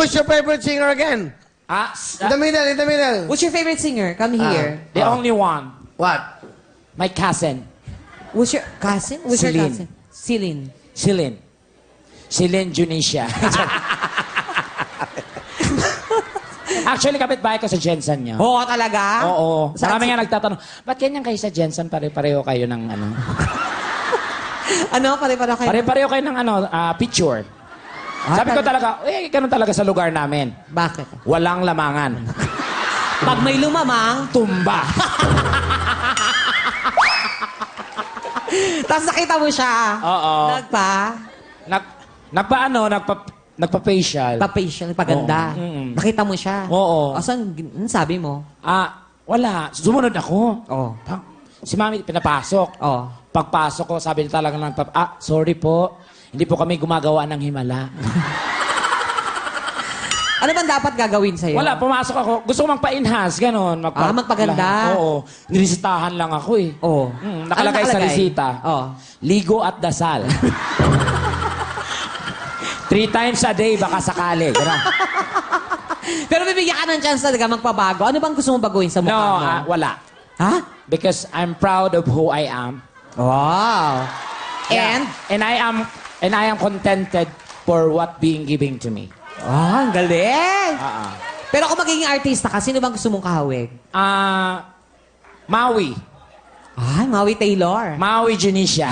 Who's your favorite singer again? In the middle, in the middle. What's your favorite singer? Come here. The only one. What? My cousin. What's your cousin? What's your Celine. cousin? Celine. Celine. Celine Junisha. Actually, kapitbahay ko sa Jensen niya. Oo, talaga? Oo. Saan Marami nga nagtatanong, ba't ganyan kayo sa Jensen? Pare-pareho kayo ng ano? Ano? Pare-pareho kayo? Pare-pareho kayo ng ano, picture. Sabi ko talaga, ganun talaga sa lugar namin. Bakit? Walang lamangan. Pag may lumamang, Tumba. tapos nakita mo siya. Oo. Nagpa-facial. Pa-facial, paganda. Oo. Nakita mo siya. Oo. Asan, sabi mo? Wala. Sumunod ako. Oo. Si Mami pinapasok. Oo. Pagpasok ko, sabi niya talaga ng sorry po. Hindi po kami gumagawa ng himala. Ano bang dapat gagawin sa'yo? Wala, pumasok ako. Gusto ko magpa-enhance, gano'n. Magpaganda. Oo. Niresitahan lang ako eh. Oo. Nakalagay sa resita. Oo. Ligo at dasal. 3 times a day, baka sakali. Gano'n. Pero bibigyan ka ng chance talaga magpabago. Ano bang gusto mong baguhin sa mukha mo? Wala. Ha? Because I'm proud of who I am. Wow. Yeah. And I am contented for what being giving to me. Ang galing. Pero kung magiging artista ka, sino bang gusto mong kahawig? Maui. Maui Taylor. Maui Janisha.